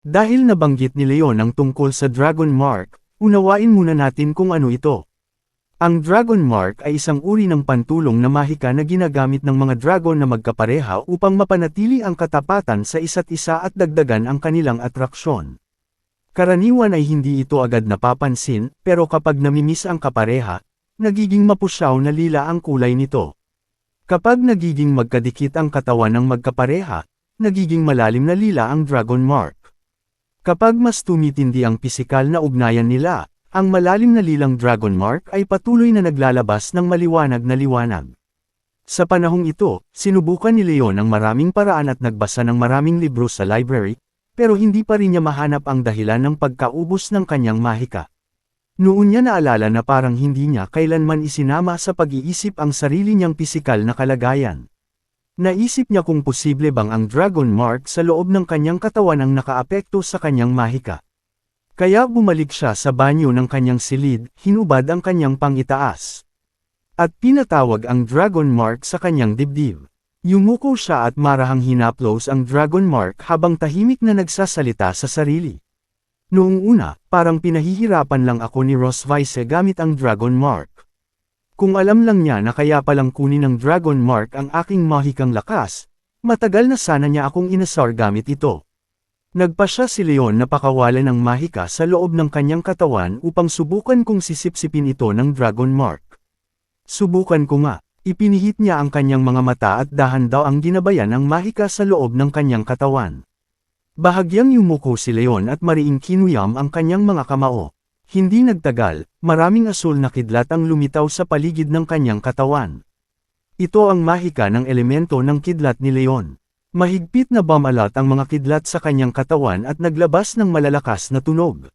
Dahil nabanggit ni Leon ang tungkol sa Dragon Mark, unawain muna natin kung ano ito. Ang Dragon Mark ay isang uri ng pantulong na mahika na ginagamit ng mga dragon na magkapareha upang mapanatili ang katapatan sa isa't isa at dagdagan ang kanilang atraksyon. Karaniwan ay hindi ito agad napapansin, pero kapag namimiss ang kapareha, nagiging mapusyaw na lila ang kulay nito. Kapag nagiging magkadikit ang katawan ng magkapareha, nagiging malalim na lila ang Dragon Mark. Kapag mas tumitindi ang pisikal na ugnayan nila, ang malalim na lilang Dragon Mark ay patuloy na naglalabas ng maliwanag na liwanag. Sa panahong ito, sinubukan ni Leon ang maraming paraan at nagbasa ng maraming libro sa library, pero hindi pa rin niya mahanap ang dahilan ng pagkaubos ng kanyang mahika. Noon niya naalala na parang hindi niya kailanman isinama sa pag-iisip ang sarili niyang pisikal na kalagayan. Naisip niya kung posible bang ang Dragon Mark sa loob ng kanyang katawan ang nakaapekto sa kanyang mahika. Kaya bumalik siya sa banyo ng kanyang silid, hinubad ang kanyang pangitaas. At pinatawag ang Dragon Mark sa kanyang dibdib. Yumuko siya at marahang hinaplos ang Dragon Mark habang tahimik na nagsasalita sa sarili. Noong una, parang pinahihirapan lang ako ni Ross Vice gamit ang Dragon Mark. Kung alam lang niya na kaya palang kunin ng Dragon Mark ang aking mahikang lakas, matagal na sana niya akong inasar gamit ito. Nagpa siya si Leon na pakawalan ng mahika sa loob ng kanyang katawan upang subukan kung sisipsipin ito ng Dragon Mark. Subukan ko nga, ipinihit niya ang kanyang mga mata at dahan daw ang ginabayan ng mahika sa loob ng kanyang katawan. Bahagyang yumuko si Leon at mariing kinuyam ang kanyang mga kamao. Hindi nagtagal, maraming asul na kidlat ang lumitaw sa paligid ng kanyang katawan. Ito ang mahika ng elemento ng kidlat ni Leon. Mahigpit na bumalat ang mga kidlat sa kanyang katawan at naglabas ng malalakas na tunog.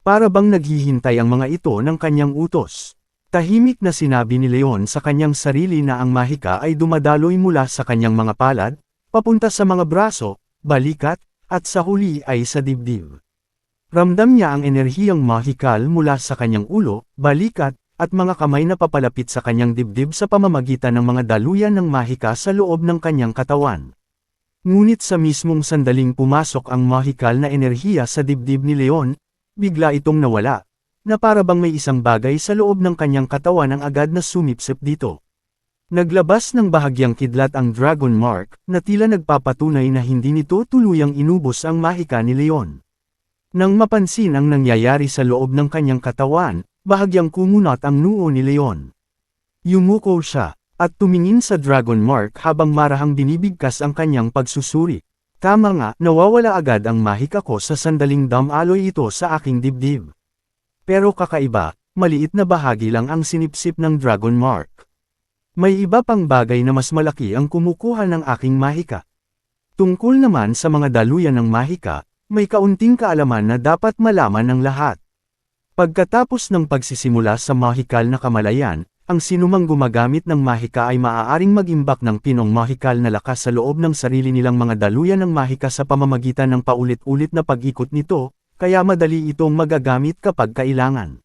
Para bang naghihintay ang mga ito ng kanyang utos. Tahimik na sinabi ni Leon sa kanyang sarili na ang mahika ay dumadaloy mula sa kanyang mga palad, papunta sa mga braso, balikat, at sa huli ay sa dibdib. Ramdam niya ang enerhiyang mahikal mula sa kanyang ulo, balikat, at mga kamay na papalapit sa kanyang dibdib sa pamamagitan ng mga daluyan ng mahika sa loob ng kanyang katawan. Ngunit sa mismong sandaling pumasok ang mahikal na enerhiya sa dibdib ni Leon, bigla itong nawala, na para bang may isang bagay sa loob ng kanyang katawan ang agad na sumipsip dito. Naglabas ng bahagyang kidlat ang Dragon Mark, na tila nagpapatunay na hindi nito tuluyang inubos ang mahika ni Leon. Nang mapansin ang nangyayari sa loob ng kanyang katawan, bahagyang kumunat ang noo ni Leon. Yumuko siya, at tumingin sa Dragon Mark habang marahang binibigkas ang kanyang pagsusuri. Tama nga, nawawala agad ang mahika ko sa sandaling damaloy ito sa aking dibdib. Pero kakaiba, maliit na bahagi lang ang sinipsip ng Dragon Mark. May iba pang bagay na mas malaki ang kumukuha ng aking mahika. Tungkol naman sa mga daluyan ng mahika, may kaunting kaalaman na dapat malaman ng lahat. Pagkatapos ng pagsisimula sa mahikal na kamalayan, ang sinumang gumagamit ng mahika ay maaaring mag-imbak ng pinong mahikal na lakas sa loob ng sarili nilang mga daluyan ng mahika sa pamamagitan ng paulit-ulit na pag-ikot nito, kaya madali itong magagamit kapag kailangan.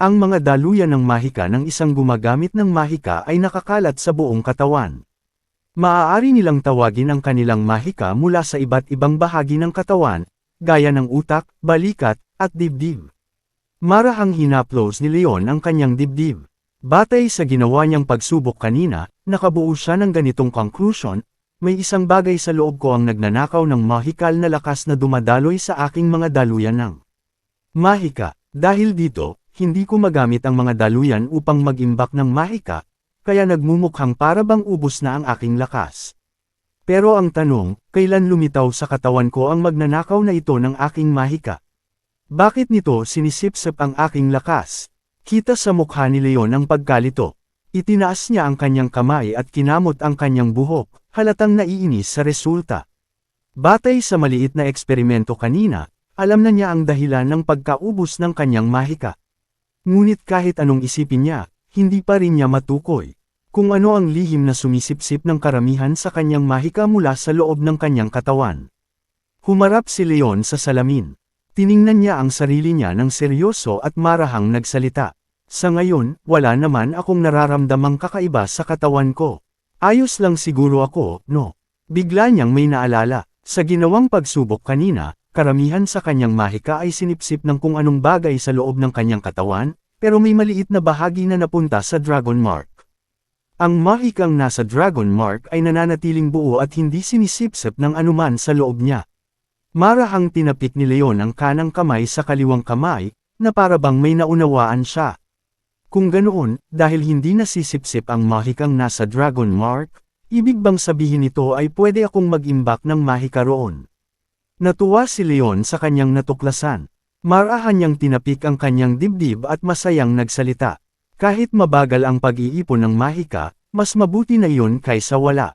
Ang mga daluyan ng mahika ng isang gumagamit ng mahika ay nakakalat sa buong katawan. Maaari nilang tawagin ang kanilang mahika mula sa iba't ibang bahagi ng katawan, gaya ng utak, balikat, at dibdib. Marahang hinaplos ni Leon ang kanyang dibdib. Batay sa ginawa niyang pagsubok kanina, nakabuo siya ng ganitong conclusion, may isang bagay sa loob ko ang nagnanakaw ng mahikal na lakas na dumadaloy sa aking mga daluyan ng mahika. Dahil dito, hindi ko magamit ang mga daluyan upang mag-imbak ng mahika, kaya nagmumukhang para bang ubos na ang aking lakas. Pero ang tanong, kailan lumitaw sa katawan ko ang magnanakaw na ito ng aking mahika? Bakit nito sinisipsip ang aking lakas? Kita sa mukha ni Leon ang pagkalito. Itinaas niya ang kanyang kamay at kinamot ang kanyang buhok, halatang naiinis sa resulta. Batay sa maliit na eksperimento kanina, alam na niya ang dahilan ng pagkaubos ng kanyang mahika. Ngunit kahit anong isipin niya, hindi pa rin niya matukoy kung ano ang lihim na sumisipsip ng karamihan sa kanyang mahika mula sa loob ng kanyang katawan. Humarap si Leon sa salamin. Tiningnan niya ang sarili niya ng seryoso at marahang nagsalita. Sa ngayon, wala naman akong nararamdamang kakaiba sa katawan ko. Ayos lang siguro ako, no? Bigla niyang may naalala. Sa ginawang pagsubok kanina, karamihan sa kanyang mahika ay sinipsip ng kung anong bagay sa loob ng kanyang katawan, pero may maliit na bahagi na napunta sa Dragon Mark. Ang mahikang nasa Dragon Mark ay nananatiling buo at hindi sinisipsip ng anuman sa loob niya. Marahang tinapik ni Leon ang kanang kamay sa kaliwang kamay, na para bang may naunawaan siya. Kung ganoon, dahil hindi nasisipsip ang mahikang nasa Dragon Mark, ibig bang sabihin nito ay pwede akong mag-imbak ng mahika roon? Natuwa si Leon sa kanyang natuklasan. Marahan niyang tinapik ang kanyang dibdib at masayang nagsalita. Kahit mabagal ang pag-iipon ng mahika, mas mabuti na iyon kaysa wala.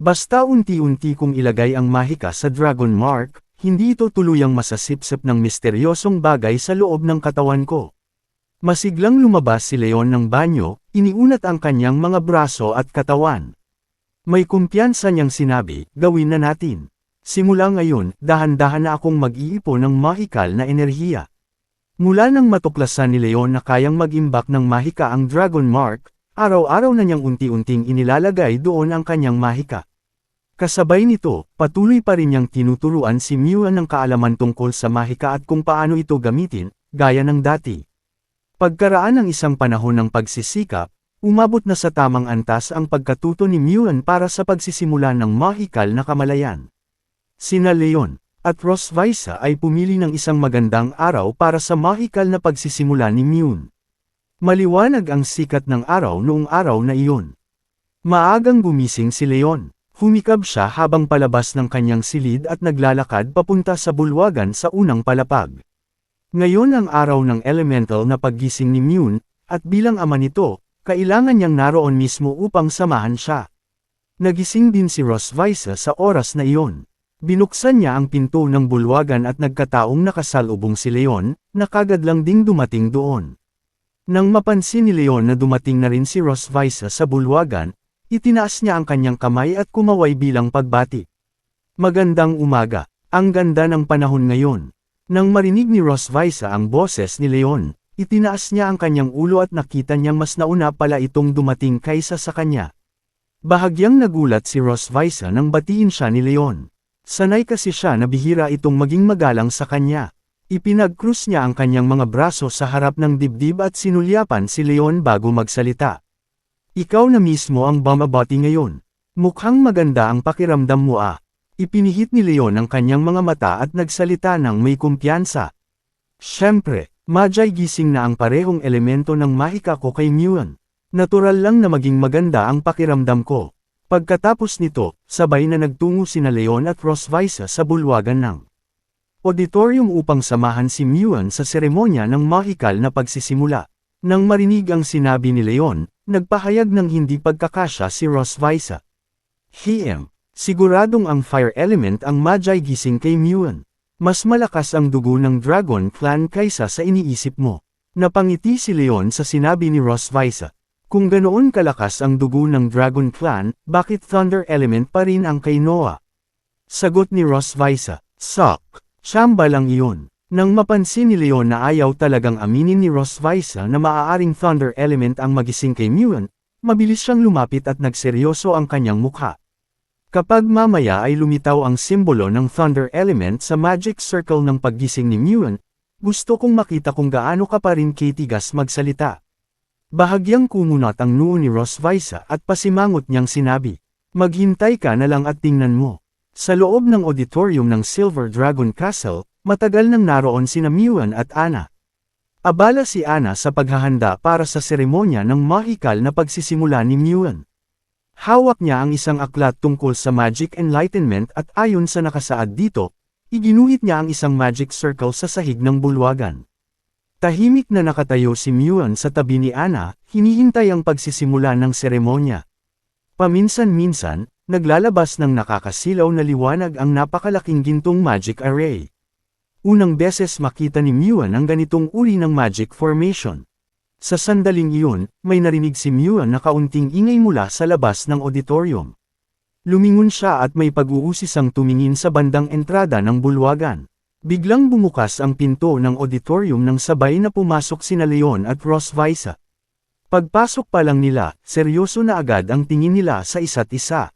Basta unti-unti kong ilagay ang mahika sa Dragon Mark, hindi ito tuluyang masasipsip ng misteryosong bagay sa loob ng katawan ko. Masiglang lumabas si Leon ng banyo, iniunat ang kanyang mga braso at katawan. May kumpiyansa niyang sinabi, gawin na natin. Simula ngayon, dahan-dahan na akong mag-iipon ng mahikal na enerhiya. Mula nang matuklasan ni Leon na kayang mag-imbak ng mahika ang Dragon Mark, araw-araw na niyang unti-unting inilalagay doon ang kanyang mahika. Kasabay nito, patuloy pa rin niyang tinuturuan si Muan ng kaalaman tungkol sa mahika at kung paano ito gamitin, gaya ng dati. Pagkaraan ng isang panahon ng pagsisikap, umabot na sa tamang antas ang pagkatuto ni Muan para sa pagsisimula ng mahikal na kamalayan. Sina Leon at Rosvisa ay pumili ng isang magandang araw para sa mahikal na pagsisimula ni Muan. Maliwanag ang sikat ng araw noong araw na iyon. Maagang gumising si Leon. Humikab siya habang palabas ng kanyang silid at naglalakad papunta sa bulwagan sa unang palapag. Ngayon ang araw ng elemental na paggising ni Muan, at bilang ama nito, kailangan niyang naroon mismo upang samahan siya. Nagising din si Rosvisa sa oras na iyon. Binuksan niya ang pinto ng bulwagan at nagkataong nakasalubong si Leon, na kagad lang ding dumating doon. Nang mapansin ni Leon na dumating na rin si Rosvisa sa bulwagan, itinaas niya ang kanyang kamay at kumaway bilang pagbati. Magandang umaga, ang ganda ng panahon ngayon. Nang marinig ni Rosvisa ang boses ni Leon, itinaas niya ang kanyang ulo at nakita niyang mas nauna pala itong dumating kaysa sa kanya. Bahagyang nagulat si Rosvisa nang batiin siya ni Leon. Sanay kasi siya na bihira itong maging magalang sa kanya. Ipinag-krus niya ang kanyang mga braso sa harap ng dibdib at sinulyapan si Leon bago magsalita. Ikaw na mismo ang bumabati ngayon. Mukhang maganda ang pakiramdam mo ah. Ipinihit ni Leon ang kanyang mga mata at nagsalita ng may kumpiyansa. Siyempre, madyay gising na ang parehong elemento ng mahika ko kay Muan. Natural lang na maging maganda ang pakiramdam ko. Pagkatapos nito, sabay na nagtungo sina Leon at Rosvisa sa bulwagan ng auditorium upang samahan si Muan sa seremonya ng mahikal na pagsisimula. Nang marinig ang sinabi ni Leon, nagpahayag ng hindi pagkakasya si Rosvisa. Siguradong ang fire element ang madyay gising kay Muan. Mas malakas ang dugo ng Dragon Clan kaysa sa iniisip mo. Napangiti si Leon sa sinabi ni Rosvisa. Kung ganoon kalakas ang dugo ng Dragon Clan, bakit Thunder Element pa rin ang kay Noah? Sagot ni Rosvisa. Tsamba lang iyon. Nang mapansin ni Leon na ayaw talagang aminin ni Rosvisa na maaaring Thunder Element ang magising kay Muan, mabilis siyang lumapit at nagseryoso ang kanyang mukha. Kapag mamaya ay lumitaw ang simbolo ng Thunder Element sa Magic Circle ng paggising ni Muan, gusto kong makita kung gaano ka pa rin katigas magsalita. Bahagyang kumunat ang noo ni Rosvisa at pasimangot niyang sinabi, maghintay ka na lang at tingnan mo. Sa loob ng auditorium ng Silver Dragon Castle, matagal nang naroon sina Muan at Ana. Abala si Ana sa paghahanda para sa seremonya ng mahikal na pagsisimula ni Muan. Hawak niya ang isang aklat tungkol sa Magic Enlightenment at ayon sa nakasaad dito, iginuhit niya ang isang magic circle sa sahig ng bulwagan. Tahimik na nakatayo si Muan sa tabi ni Ana, hinihintay ang pagsisimula ng seremonya. Paminsan-minsan, naglalabas ng nakakasilaw na liwanag ang napakalaking gintong magic array. Unang beses makita ni Muan ang ganitong uri ng magic formation. Sa sandaling iyon, may narinig si Muan na kaunting ingay mula sa labas ng auditorium. Lumingon siya at may pag-uusisang tumingin sa bandang entrada ng bulwagan. Biglang bumukas ang pinto ng auditorium nang sabay na pumasok sina Leon at Rosvisa. Pagpasok pa lang nila, seryoso na agad ang tingin nila sa isa't isa.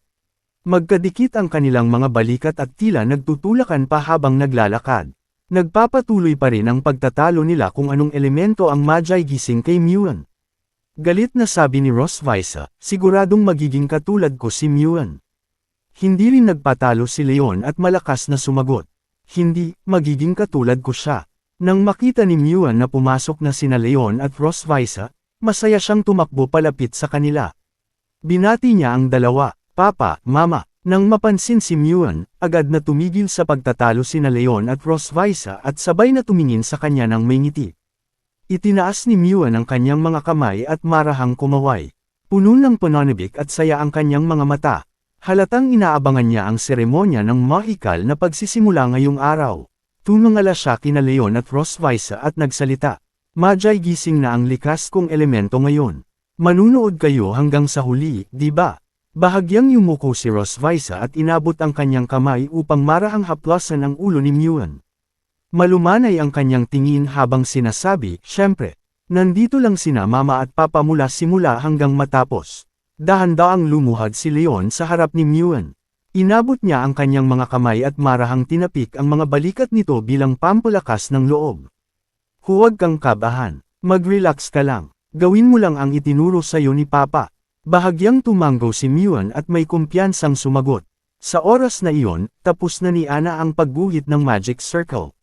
Magkadikit ang kanilang mga balikat at tila nagtutulakan pa habang naglalakad. Nagpapatuloy pa rin ang pagtatalo nila kung anong elemento ang Magi gising kay Muan. Galit na sabi ni Rosvisa, siguradong magiging katulad ko si Muan. Hindi rin nagpatalo si Leon at malakas na sumagot. Hindi, magiging katulad ko siya. Nang makita ni Muan na pumasok na sina Leon at Rosvisa, masaya siyang tumakbo palapit sa kanila. Binati niya ang dalawa. Papa, Mama, nang mapansin si Muan, agad na tumigil sa pagtatalo sina Leon at Rosvisa at sabay na tumingin sa kanya ng may ngiti. Itinaas ni Muan ang kanyang mga kamay at marahang kumaway. Puno ng pananabik at saya ang kanyang mga mata. Halatang inaabangan niya ang seremonya ng mahikal na pagsisimula ngayong araw. Tumangala siya kina Leon at Rosvisa at nagsalita. Magi gising na ang likas kong elemento ngayon. Manunood kayo hanggang sa huli, di ba? Bahagyang yumuko si Rosvisa at inabot ang kanyang kamay upang marahang haplasan ang ulo ni Muan. Malumanay ang kanyang tingin habang sinasabi, syempre, nandito lang sina Mama at Papa mula simula hanggang matapos. Dahan-daang lumuhad si Leon sa harap ni Muan. Inabot niya ang kanyang mga kamay at marahang tinapik ang mga balikat nito bilang pampalakas ng loob. Huwag kang kabahan. Mag-relax ka lang. Gawin mo lang ang itinuro sa'yo ni Papa. Bahagyang tumango si Muan at may kumpiyansang sumagot. Sa oras na iyon, tapos na ni Ana ang pagguhit ng Magic Circle.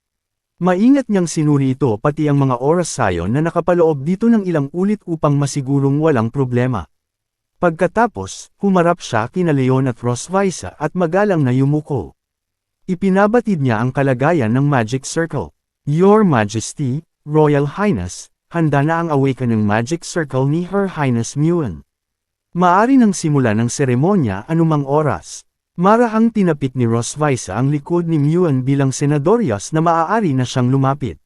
Maingat niyang sinuri ito pati ang mga oras sayon na nakapaloob dito ng ilang ulit upang masigurong walang problema. Pagkatapos, humarap siya kina Leon at Rosvisa at magalang na yumuko. Ipinabatid niya ang kalagayan ng Magic Circle. Your Majesty, Royal Highness, handa na ang awakening Magic Circle ni Her Highness Muan. Maari nang simula ng seremonya anumang oras. Marahang tinapik ni Rosvisa ang likod ni Muan bilang senadoryas na maaari na siyang lumapit.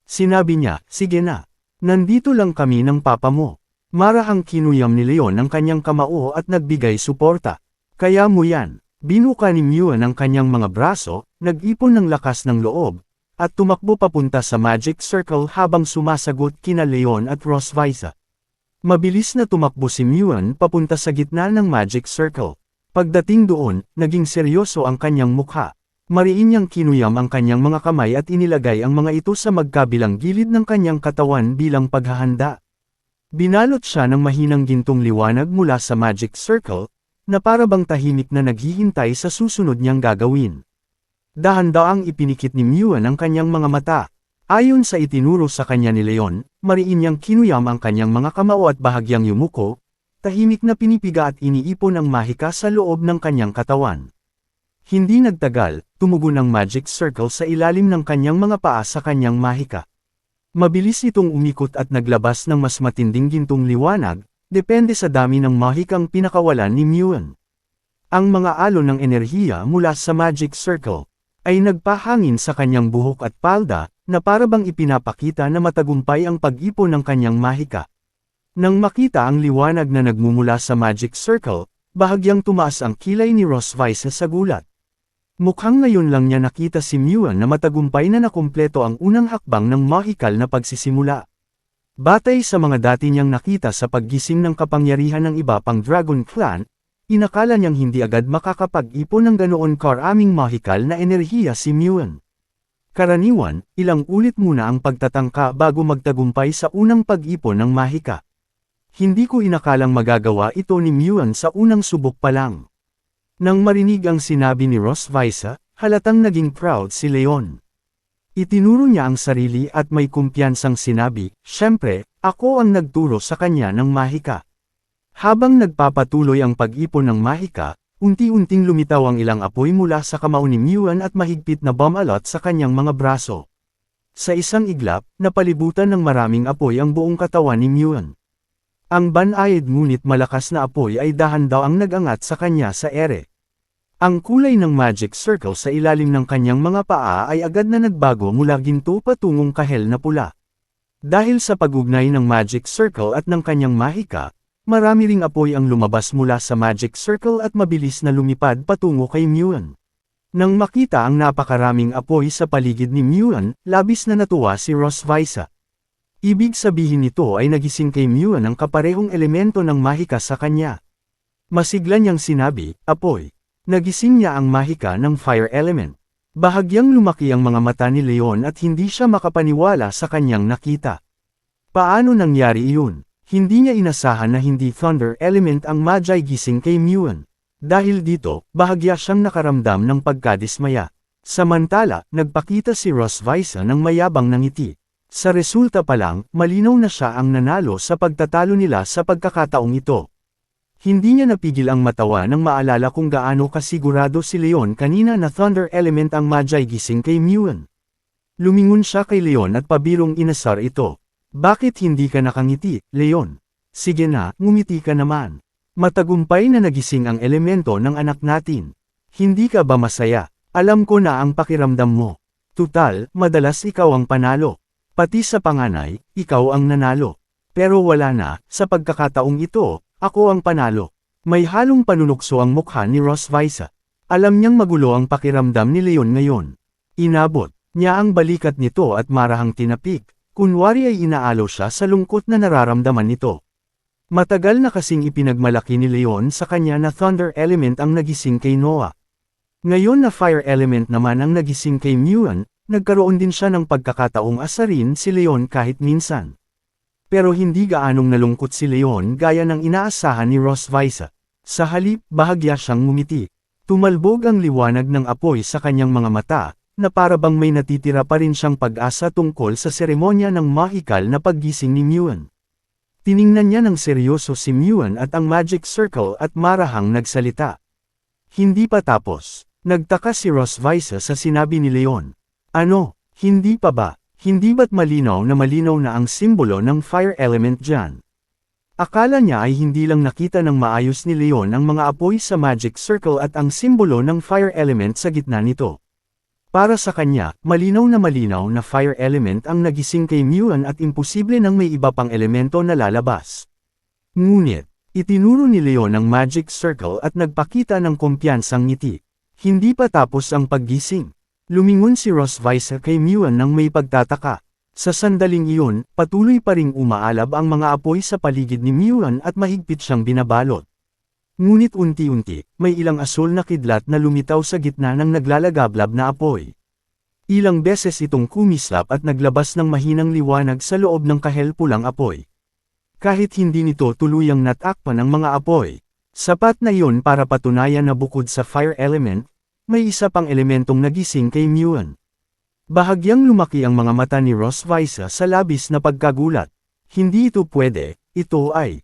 Sinabi niya, sige na. Nandito lang kami ng papa mo. Marahang kinuyam ni Leon ang kanyang kamao at nagbigay suporta. Kaya mo yan. Binuka ni Muan ang kanyang mga braso, nag-ipon ng lakas ng loob, at tumakbo papunta sa Magic Circle habang sumasagot kina Leon at Rosvisa. Mabilis na tumakbo si Muan papunta sa gitna ng Magic Circle. Pagdating doon, naging seryoso ang kanyang mukha. Mariin niyang kinuyam ang kanyang mga kamay at inilagay ang mga ito sa magkabilang gilid ng kanyang katawan bilang paghahanda. Binalot siya ng mahinang gintong liwanag mula sa Magic Circle, na para bang tahimik na naghihintay sa susunod niyang gagawin. Dahan-daang ipinikit ni Muan ang kanyang mga mata. Ayon sa itinuro sa kanya ni Leon, mariin niyang kinuyam ang kanyang mga kamao at bahagyang yumuko, tahimik na pinipiga at iniipon ang mahika sa loob ng kanyang katawan. Hindi nagtagal, tumugon ang Magic Circle sa ilalim ng kanyang mga paa sa kanyang mahika. Mabilis itong umikot at naglabas ng mas matinding gintong liwanag, depende sa dami ng mahikang pinakawalan ni Muan. Ang mga alon ng enerhiya mula sa Magic Circle ay nagpahangin sa kanyang buhok at palda, na para bang ipinapakita na matagumpay ang pag-ipon ng kanyang mahika. Nang makita ang liwanag na nagmumula sa Magic Circle, bahagyang tumaas ang kilay ni Rosvisa sa gulat. Mukhang ngayon lang niya nakita si Muan na matagumpay na nakumpleto ang unang hakbang ng mahikal na pagsisimula. Batay sa mga dati niyang nakita sa paggising ng kapangyarihan ng iba pang Dragon Clan, inakala niyang hindi agad makakapag-ipon ng ganoon karaming mahikal na enerhiya si Muan. Karaniwan, ilang ulit muna ang pagtatangka bago magtagumpay sa unang pag-ipon ng mahika. Hindi ko inakalang magagawa ito ni Muan sa unang subok pa lang. Nang marinig ang sinabi ni Rosvisa, halatang naging proud si Leon. Itinuro niya ang sarili at may kumpiyansang sinabi, syempre, ako ang nagturo sa kanya ng mahika. Habang nagpapatuloy ang pag-ipon ng mahika, unti-unting lumitaw ang ilang apoy mula sa kamao ni Muan at mahigpit na bumalot sa kanyang mga braso. Sa isang iglap, napalibutan ng maraming apoy ang buong katawan ni Muan. Ang banayad ngunit malakas na apoy ay dahan-daang nag-angat sa kanya sa ere. Ang kulay ng Magic Circle sa ilalim ng kanyang mga paa ay agad na nagbago mula ginto patungong kahel na pula. Dahil sa pag-ugnay ng Magic Circle at ng kanyang mahika, marami ring apoy ang lumabas mula sa Magic Circle at mabilis na lumipad patungo kay Muan. Nang makita ang napakaraming apoy sa paligid ni Muan, labis na natuwa si Rosvisa. Ibig sabihin nito ay nagising kay Muan ang kaparehong elemento ng mahika sa kanya. Masigla niyang sinabi, apoy. Nagising niya ang mahika ng fire element. Bahagyang lumaki ang mga mata ni Leon at hindi siya makapaniwala sa kanyang nakita. Paano nangyari iyon? Hindi niya inasahan na hindi thunder element ang Magi gising kay Muan. Dahil dito, bahagya siyang nakaramdam ng pagkadismaya. Samantala, nagpakita si Rosvisa ng mayabang na ngiti. Sa resulta pa lang, malinaw na siya ang nanalo sa pagtatalo nila sa pagkakataong ito. Hindi niya napigil ang matawa nang maalala kung gaano kasigurado si Leon kanina na thunder element ang Magi gising kay Muan. Lumingon siya kay Leon at pabirong inasar ito. Bakit hindi ka nakangiti, Leon? Sige na, ngumiti ka naman. Matagumpay na nagising ang elemento ng anak natin. Hindi ka ba masaya? Alam ko na ang pakiramdam mo. Tutal, madalas ikaw ang panalo. Pati sa panganay, ikaw ang nanalo. Pero wala na, sa pagkakataong ito, ako ang panalo. May halong panunukso ang mukha ni Rosvisa. Alam niyang magulo ang pakiramdam ni Leon ngayon. Inabot niya ang balikat nito at marahang tinapik, kunwari ay inaalo siya sa lungkot na nararamdaman nito. Matagal na kasing ipinagmalaki ni Leon sa kanya na thunder element ang nagising kay Noah. Ngayon na fire element naman ang nagising kay Muan, nagkaroon din siya ng pagkakataong asarin si Leon kahit minsan. Pero hindi gaanong nalungkot si Leon gaya ng inaasahan ni Rosvisa. Sa halip, bahagya siyang ngumiti. Tumalbog ang liwanag ng apoy sa kanyang mga mata, na para bang may natitira pa rin siyang pag-asa tungkol sa seremonya ng mahikal na paggising ni Muan. Tiningnan niya ng seryoso si Muan at ang magic circle at marahang nagsalita. Hindi pa tapos. Nagtaka si Rosvisa sa sinabi ni Leon. Ano, hindi pa ba? Hindi ba't malinaw na ang simbolo ng fire element dyan? Akala niya ay hindi lang nakita ng maayos ni Leon ang mga apoy sa magic circle at ang simbolo ng fire element sa gitna nito. Para sa kanya, malinaw na fire element ang nagising kay Muan at imposible nang may iba pang elemento na lalabas. Ngunit, itinuro ni Leon ang magic circle at nagpakita ng kumpiyansang ngiti. Hindi pa tapos ang paggising. Lumingon si Rosvisa kay Muan nang may pagtataka. Sa sandaling iyon, patuloy pa ring umaalab ang mga apoy sa paligid ni Muan at mahigpit siyang binabalot. Ngunit unti-unti, may ilang asul na kidlat na lumitaw sa gitna ng naglalagablab na apoy. Ilang beses itong kumislap at naglabas ng mahinang liwanag sa loob ng kahel-pulang apoy. Kahit hindi nito tuluyang natakpan ang mga apoy, sapat na iyon para patunayan na bukod sa fire element, may isa pang elementong nagising kay Muan. Bahagyang lumaki ang mga mata ni Rosvisa sa labis na pagkagulat. Hindi ito pwede, ito ay